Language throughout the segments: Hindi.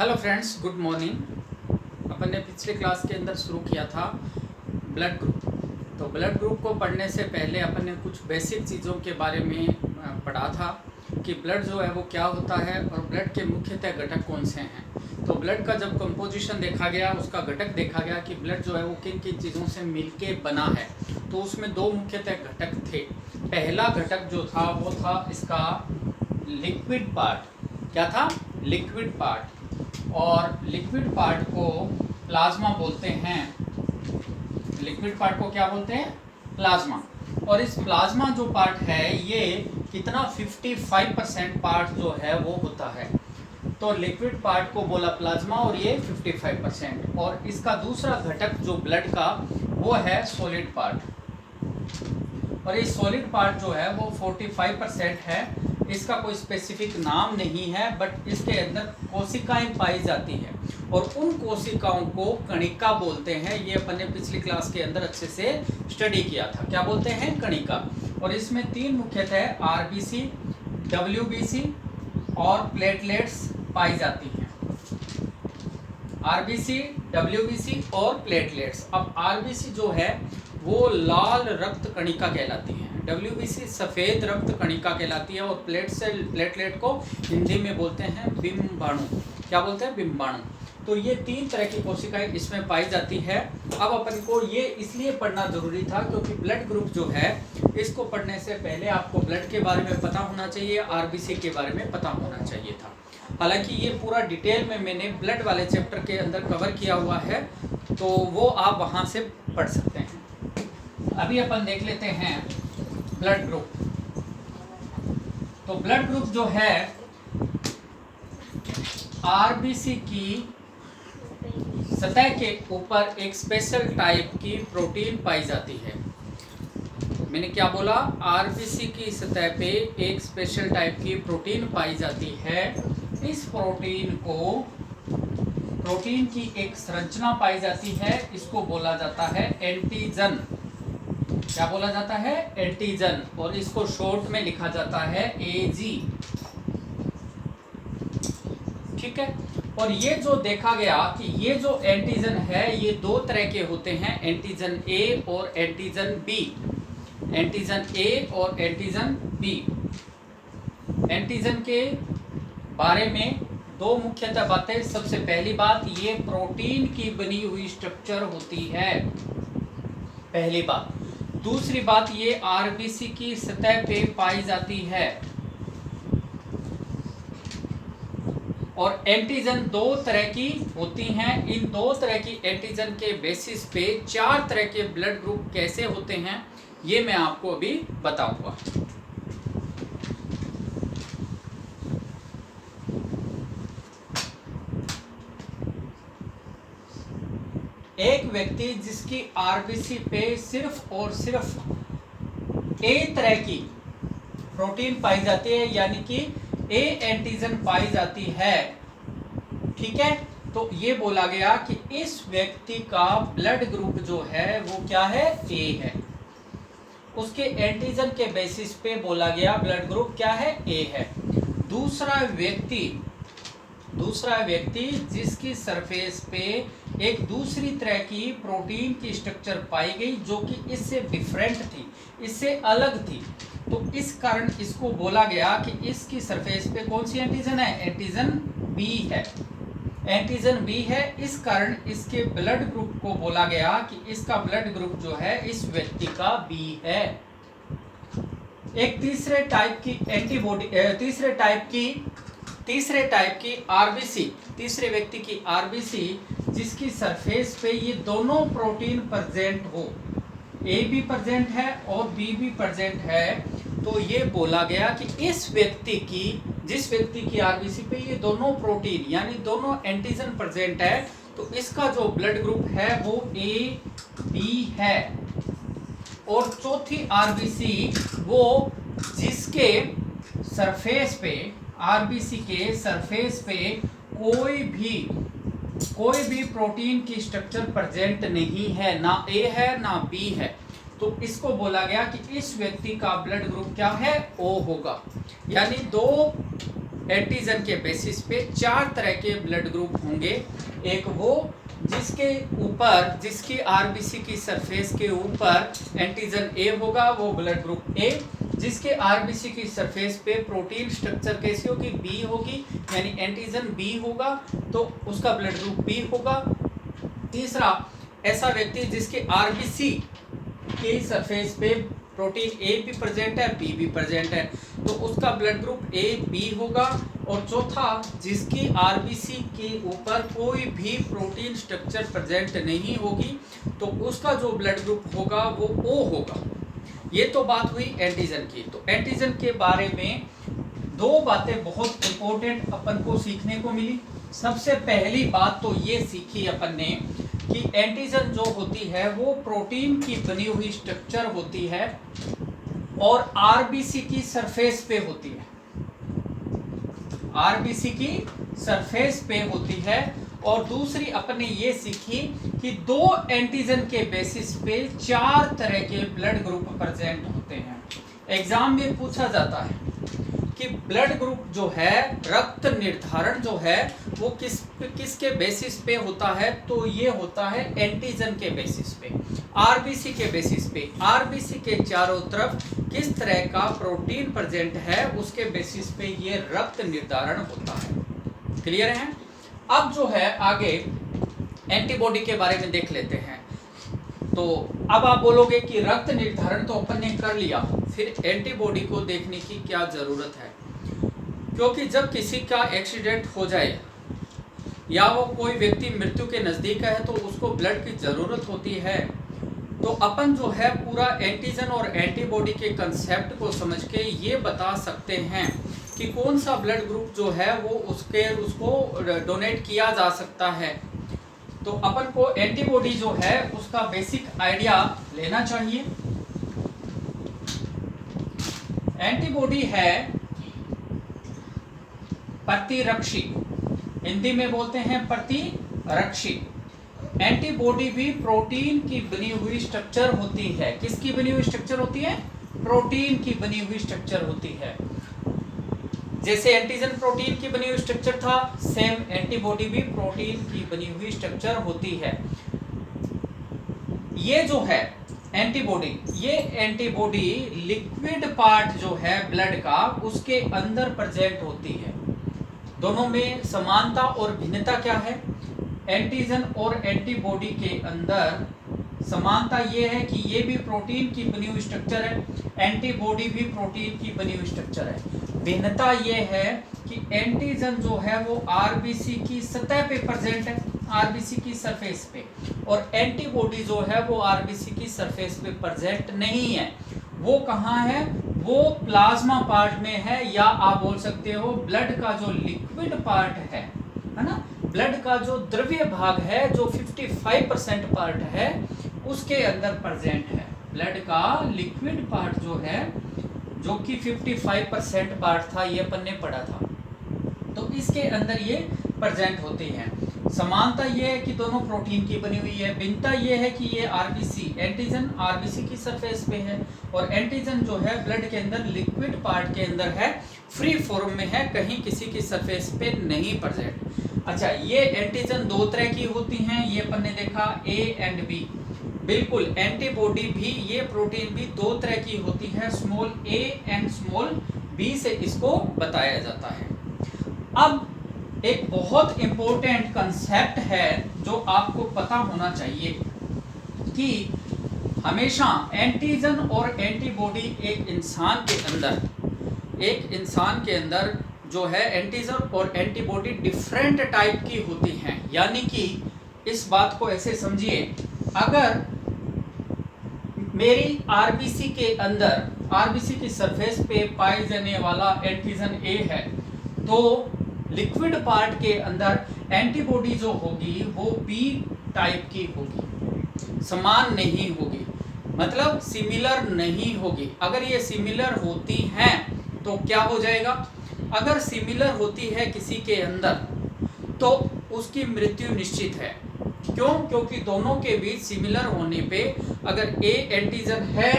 Hello friends, good morning. अपन ने पिछले क्लास के अंदर शुरू किया था ब्लड ग्रुप। तो ब्लड ग्रुप को पढ़ने से पहले अपन ने कुछ बेसिक चीज़ों के बारे में पढ़ा था कि ब्लड जो है वो क्या होता है और ब्लड के मुख्यतः घटक कौन से हैं। तो ब्लड का जब कंपोजिशन देखा गया, उसका घटक देखा गया कि ब्लड जो है वो किन किन चीज़ों से मिलके बना है, तो उसमें दो मुख्यतः घटक थे। पहला घटक जो था वो था इसका लिक्विड पार्ट। क्या था? Liquid part. और लिक्विड पार्ट को प्लाज्मा बोलते हैं। लिक्विड पार्ट को क्या बोलते हैं? प्लाज्मा। और इस प्लाज्मा जो पार्ट है ये कितना 55% पार्ट जो है वो होता है। तो लिक्विड पार्ट को बोला प्लाज्मा और ये 55%। और इसका दूसरा घटक जो ब्लड का वो है सॉलिड पार्ट। और ये सॉलिड पार्ट जो है वो 45% है। इसका कोई स्पेसिफिक नाम नहीं है, बट इसके अंदर कोशिकाएं पाई जाती हैं और उन कोशिकाओं को कणिका बोलते हैं। ये अपन ने पिछली क्लास के अंदर अच्छे से स्टडी किया था। क्या बोलते हैं? कणिका। और इसमें तीन मुख्यतः आरबीसी, डब्ल्यूबीसी और प्लेटलेट्स पाई जाती हैं। आरबीसी, डब्ल्यूबीसी और प्लेटलेट्स। अब आरबीसी जो है वो लाल रक्त कणिका कहलाती है, डब्ल्यूबीसी सफ़ेद रक्त कणिका कहलाती है और प्लेटलेट को हिंदी में बोलते हैं बिंबाणु। क्या बोलते हैं? बिंबाणु। तो ये तीन तरह की कोशिकाएं इसमें पाई जाती है। अब अपन को ये इसलिए पढ़ना जरूरी था क्योंकि ब्लड ग्रुप जो है इसको पढ़ने से पहले आपको ब्लड के बारे में पता होना चाहिए, आरबीसी के बारे में पता होना चाहिए था। हालांकि ये पूरा डिटेल में मैंने ब्लड वाले चैप्टर के अंदर कवर किया हुआ है, तो वो आप वहाँ से पढ़ सकते हैं। अभी अपन देख लेते हैं ब्लड ग्रुप। तो ब्लड ग्रुप जो है आरबीसी की सतह के ऊपर एक स्पेशल टाइप की प्रोटीन पाई जाती है। मैंने क्या बोला? आरबीसी की सतह पे एक स्पेशल टाइप की प्रोटीन पाई जाती है। इस प्रोटीन की एक संरचना पाई जाती है। इसको बोला जाता है एंटीजन। क्या बोला जाता है? एंटीजन। और इसको शॉर्ट में लिखा जाता है एजी। ठीक है। और ये जो देखा गया कि ये जो एंटीजन है ये दो तरह के होते हैं, एंटीजन ए और एंटीजन बी। एंटीजन ए और एंटीजन बी। एंटीजन के बारे में दो मुख्यतः बातें। सबसे पहली बात, ये प्रोटीन की बनी हुई स्ट्रक्चर होती है, पहली बात। दूसरी बात, ये आरबीसी की सतह पे पाई जाती है। और एंटीजन दो तरह की होती हैं। इन दो तरह की एंटीजन के बेसिस पे चार तरह के ब्लड ग्रुप कैसे होते हैं ये मैं आपको अभी बताऊंगा। एक व्यक्ति जिसकी आरबीसी पे सिर्फ और सिर्फ ए तरह की प्रोटीन पाई जाती है, यानी कि ए एंटीजन पाई जाती है, ठीक है, तो ये बोला गया कि इस व्यक्ति का ब्लड ग्रुप जो है वो क्या है? ए है। उसके एंटीजन के बेसिस पे बोला गया ब्लड ग्रुप क्या है? ए है। दूसरा व्यक्ति जिसकी सरफेस पे एक दूसरी तरह की प्रोटीन की स्ट्रक्चर पाई गई जो कि इससे डिफरेंट थी, इससे अलग थी, तो इस कारण इसको बोला गया कि इसकी सरफेस पे कौन सी एंटीजन है? एंटीजन बी है। एंटीजन बी है, इस कारण इसके ब्लड ग्रुप को बोला गया कि इसका ब्लड ग्रुप जो है इस व्यक्ति का बी है। एक तीसरे टाइप की एंटीबॉडी, तीसरे टाइप की आरबीसी, तीसरे व्यक्ति की आरबीसी जिसकी सरफेस पे ये दोनों प्रोटीन प्रेजेंट हो, ए भी प्रेजेंट है और बी भी प्रेजेंट है, तो ये बोला गया कि जिस व्यक्ति की आरबीसी पे ये दोनों प्रोटीन यानी दोनों एंटीजन प्रेजेंट है, तो इसका जो ब्लड ग्रुप है वो ए बी है। और चौथी आरबीसी वो जिसके सरफेस पे, आरबीसी के सरफेस पे कोई भी प्रोटीन की स्ट्रक्चर प्रेजेंट नहीं है, ना ए है ना बी है, तो इसको बोला गया कि इस व्यक्ति का ब्लड ग्रुप क्या है? ओ होगा। यानी दो एंटीजन के बेसिस पे 4 तरह के ब्लड ग्रुप होंगे। एक वो जिसके ऊपर, जिसकी आरबीसी की सरफेस के ऊपर एंटीजन ए होगा, वो ब्लड ग्रुप ए। जिसके आरबीसी की सरफेस पे प्रोटीन स्ट्रक्चर कैसी होगी, बी होगी, यानी एंटीजन बी होगा, तो उसका ब्लड ग्रुप बी होगा। तीसरा, ऐसा व्यक्ति जिसके आरबीसी के सरफेस पे प्रोटीन ए भी प्रेजेंट है, बी भी प्रेजेंट है, तो उसका ब्लड ग्रुप ए बी होगा। और चौथा, जिसकी आरबीसी के ऊपर कोई भी प्रोटीन स्ट्रक्चर प्रेजेंट नहीं होगी, तो उसका जो ब्लड ग्रुप होगा वो ओ होगा। ये तो बात हुई एंटीजन की। तो एंटीजन के बारे में 2 बातें बहुत इंपॉर्टेंट अपन को सीखने को मिली। सबसे पहली बात तो ये सीखी अपन ने कि एंटीजन जो होती है वो प्रोटीन की बनी हुई स्ट्रक्चर होती है और आरबीसी की सरफेस पे होती है, आरबीसी की सरफेस पे होती है। और दूसरी अपन ने ये सीखी कि 2 एंटीजन के बेसिस पे 4 तरह के ब्लड ग्रुप प्रेजेंट होते हैं। एग्जाम में पूछा जाता है कि ब्लड ग्रुप जो है, रक्त निर्धारण जो है वो किसके बेसिस पे होता है, तो ये होता है एंटीजन के बेसिस पे, आरबीसी के बेसिस पे। आरबीसी के चारों तरफ किस तरह का प्रोटीन प्रेजेंट है उसके बेसिस पे ये रक्त निर्धारण होता है। क्लियर है? अब जो है आगे एंटीबॉडी के बारे में देख लेते हैं। तो अब आप बोलोगे कि रक्त निर्धारण तो अपन ने कर लिया, फिर एंटीबॉडी को देखने की क्या जरूरत है? क्योंकि जब किसी का एक्सीडेंट हो जाए या वो कोई व्यक्ति मृत्यु के नजदीक है तो उसको ब्लड की जरूरत होती है। तो अपन जो है पूरा एंटीजन और एंटीबॉडी के कंसेप्ट को समझ के ये बता सकते हैं कि कौन सा ब्लड ग्रुप जो है वो उसको डोनेट किया जा सकता है। तो अपन को एंटीबॉडी जो है उसका बेसिक आइडिया लेना चाहिए। एंटीबॉडी है प्रतिरक्षी, हिंदी में बोलते हैं प्रतिरक्षी। एंटीबॉडी भी प्रोटीन की बनी हुई स्ट्रक्चर होती है। किसकी बनी हुई स्ट्रक्चर होती है? प्रोटीन की बनी हुई स्ट्रक्चर होती है। जैसे एंटीजन प्रोटीन की बनी हुई स्ट्रक्चर था, सेम एंटीबॉडी भी प्रोटीन की बनी हुई स्ट्रक्चर होती है। ये जो है एंटीबॉडी, ये एंटीबॉडी लिक्विड पार्ट जो है ब्लड का उसके अंदर प्रेजेंट होती है। दोनों में समानता और भिन्नता क्या है? एंटीजन और एंटीबॉडी के अंदर समानता ये है कि ये भी प्रोटीन की बनी हुई स्ट्रक्चर है, एंटीबॉडी भी प्रोटीन की बनी हुई स्ट्रक्चर है। भिन्नता ये है कि एंटीजन जो है वो आरबीसी की सतह पे प्रेजेंट है, आरबीसी की सरफेस पे, और एंटीबॉडी जो है वो आरबीसी की सरफेस पे प्रेजेंट नहीं है। वो कहाँ है? वो प्लाज्मा पार्ट में है, या आप बोल सकते हो ब्लड का जो लिक्विड पार्ट है ना, ब्लड का जो द्रव्य भाग है जो 55% पार्ट है उसके अंदर प्रेजेंट है। ब्लड का लिक्विड पार्ट जो है, जो कि 55% पार्ट था, ये अपन ने पढ़ा था, तो इसके अंदर ये प्रेजेंट होती हैं। समानता ये है कि दोनों प्रोटीन की बनी हुई है। भिन्नता ये है कि ये आरबीसी, एंटीजन आरबीसी की सरफेस पे है और एंटीजन जो है ब्लड के अंदर लिक्विड पार्ट के अंदर है, फ्री फॉर्म में है, कहीं किसी की सरफेस पे नहीं प्रेजेंट। अच्छा, ये एंटीजन 2 तरह की होती हैं, ये अपन ने देखा ए एंड बी। बिल्कुल, एंटीबॉडी भी, ये प्रोटीन भी 2 तरह की होती है, small A and small B से इसको बताया जाता है। अब एक बहुत इंपॉर्टेंट कंसेप्ट है जो आपको पता होना चाहिए कि हमेशा एंटीजन और एंटीबॉडी एक इंसान के अंदर जो है एंटीजन और एंटीबॉडी डिफरेंट टाइप की होती हैं। यानी कि इस बात को ऐसे समझिए, अगर मेरी आरबीसी के अंदर, आरबीसी की सरफेस पे पाए जाने वाला एंटीजन ए है, तो लिक्विड पार्ट के अंदर एंटीबॉडी जो होगी वो बी टाइप की होगी, समान नहीं होगी, मतलब सिमिलर नहीं होगी। अगर ये सिमिलर होती हैं तो क्या हो जाएगा? अगर सिमिलर होती है किसी के अंदर तो उसकी मृत्यु निश्चित है। क्यों? क्योंकि दोनों के बीच सिमिलर होने पे अगर ए एंटीजन है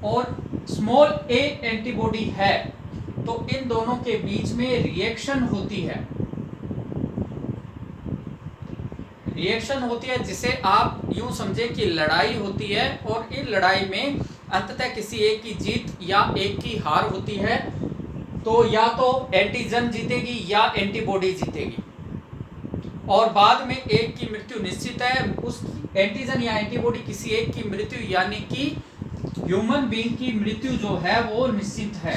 और स्मॉल ए एंटीबॉडी है तो इन दोनों के बीच में रिएक्शन होती है, रिएक्शन होती है जिसे आप यूं समझे कि लड़ाई होती है, और इन लड़ाई में अंततः किसी एक की जीत या एक की हार होती है। तो या तो एंटीजन जीतेगी या एंटीबॉडी जीतेगी, और बाद में एक की मृत्यु निश्चित है। उस एंटीजन या एंटीबॉडी किसी एक की मृत्यु यानी कि ह्यूमन बीइंग की मृत्यु जो है वो निश्चित है,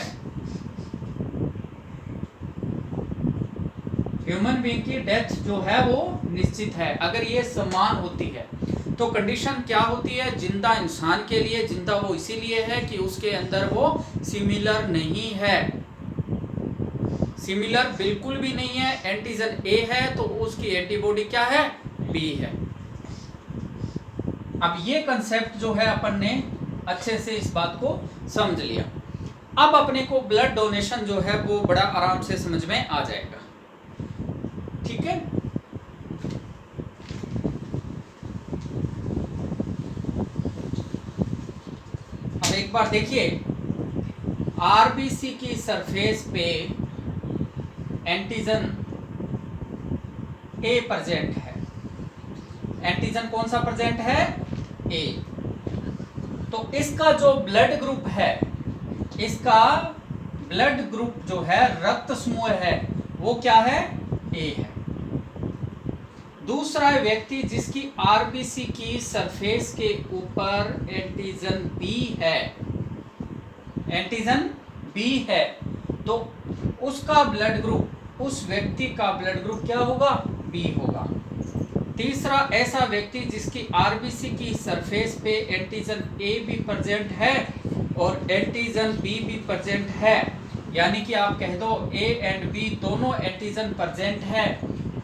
ह्यूमन बीइंग की डेथ जो है वो निश्चित है अगर ये समान होती है। तो कंडीशन क्या होती है जिंदा इंसान के लिए? जिंदा वो इसीलिए है कि उसके अंदर वो सिमिलर नहीं है, सिमिलर बिल्कुल भी नहीं है। एंटीजन ए है तो उसकी एंटीबॉडी क्या है? बी है। अब ये कंसेप्ट जो है अपन ने अच्छे से इस बात को समझ लिया। अब अपने को ब्लड डोनेशन जो है वो बड़ा आराम से समझ में आ जाएगा, ठीक है। अब एक बार देखिए, आरबीसी की सरफेस पे एंटीजन ए प्रेजेंट है। एंटीजन कौन सा प्रेजेंट है? ए। तो इसका जो ब्लड ग्रुप है, इसका ब्लड ग्रुप जो है, रक्त समूह है, वो क्या है? ए है। दूसरा व्यक्ति जिसकी आरबीसी की सरफेस के ऊपर एंटीजन बी है, एंटीजन बी है, तो उसका ब्लड ग्रुप, उस व्यक्ति का ब्लड ग्रुप क्या होगा? बी होगा। तीसरा ऐसा व्यक्ति जिसकी आरबीसी की सरफेस पे एंटीजन ए भी प्रेजेंट है और एंटीजन बी भी प्रेजेंट है, यानी कि आप कह दो ए एंड बी दोनों एंटीजन प्रेजेंट है,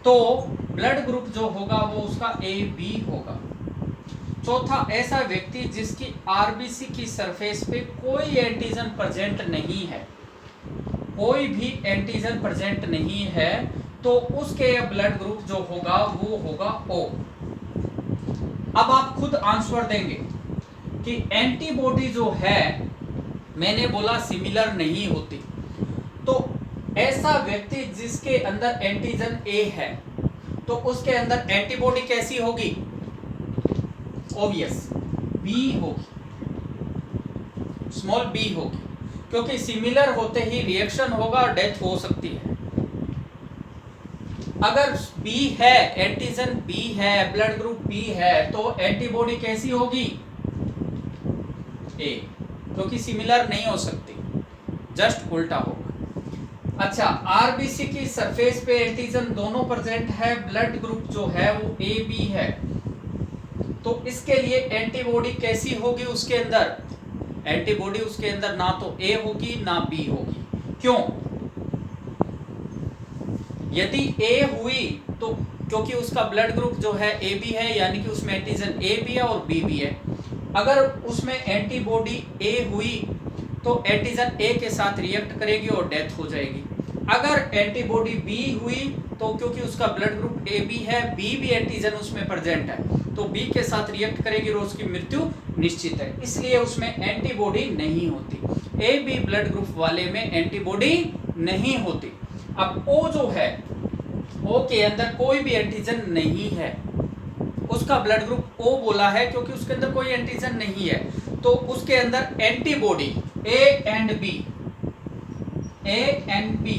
तो ब्लड ग्रुप जो होगा वो उसका ए बी होगा। चौथा ऐसा व्यक्ति जिसकी आरबीसी की सरफेस पे कोई एंटीजन प्रेजेंट नहीं है, कोई भी एंटीजन प्रेजेंट नहीं है, तो उसके ब्लड ग्रुप जो होगा वो होगा ओ। अब आप खुद आंसर देंगे कि एंटीबॉडी जो है, मैंने बोला सिमिलर नहीं होती, तो ऐसा व्यक्ति जिसके अंदर एंटीजन ए है तो उसके अंदर एंटीबॉडी कैसी होगी? ऑब्वियस बी होगी, स्मॉल बी होगी, क्योंकि सिमिलर होते ही रिएक्शन होगा और डेथ हो सकती है। अगर बी है, एंटीजन बी है, ब्लड ग्रुप बी है, तो एंटीबॉडी कैसी होगी? ए, क्योंकि सिमिलर नहीं हो सकती, जस्ट उल्टा होगा। अच्छा, आरबीसी की सरफेस पे एंटीजन दोनों प्रेजेंट है, ब्लड ग्रुप जो है वो ए बी है, तो इसके लिए एंटीबॉडी कैसी होगी? उसके अंदर एंटीबॉडी उसके अंदर ना तो ए होगी ना बी होगी। क्यों? यदि ए हुई तो क्योंकि उसका ब्लड ग्रुप जो है ए बी है, यानी कि उसमें एंटीजन ए भी है और बी भी है। अगर उसमें एंटीबॉडी ए हुई तो एंटीजन ए के साथ रिएक्ट करेगी और डेथ हो जाएगी। अगर एंटीबॉडी बी हुई तो क्योंकि उसका ब्लड ग्रुप ए बी है, बी भी एंटीजन उसमें प्रेजेंट है, तो बी के साथ रिएक्ट करेगी और उसकी मृत्यु निश्चित है, इसलिए उसमें एंटीबॉडी नहीं होती। ए बी ब्लड ग्रुप वाले में एंटीबॉडी नहीं होती। अब ओ जो है, ओ के अंदर कोई भी एंटीजन नहीं है, उसका ब्लड ग्रुप ओ बोला है क्योंकि उसके अंदर कोई एंटीजन नहीं है, तो उसके अंदर एंटीबॉडी ए एंड बी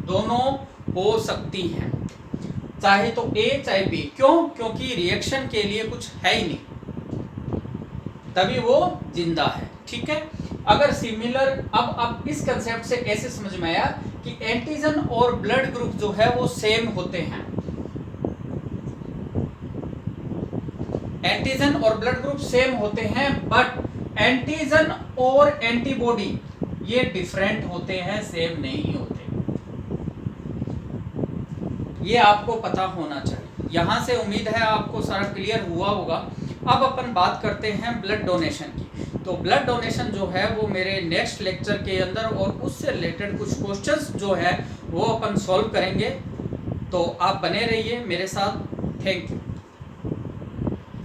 दोनों हो सकती हैं, चाहे तो ए चाहे बी। क्यों? क्योंकि रिएक्शन के लिए कुछ है ही नहीं, तभी वो जिंदा है, ठीक है। अगर सिमिलर, अब इस कंसेप्ट से ऐसे समझ में आया कि एंटीजन और ब्लड ग्रुप जो है वो सेम होते हैं, एंटीजन और ब्लड ग्रुप सेम होते हैं, बट एंटीजन और एंटीबॉडी ये डिफरेंट होते हैं, सेम नहीं होते। ये आपको पता होना चाहिए। यहां से उम्मीद है आपको सारा क्लियर हुआ होगा। अब अपन बात करते हैं ब्लड डोनेशन की। तो ब्लड डोनेशन जो है वो मेरे नेक्स्ट लेक्चर के अंदर और उससे रिलेटेड कुछ क्वेश्चंस जो है वो अपन सॉल्व करेंगे, तो आप बने रहिए मेरे साथ। Thank you.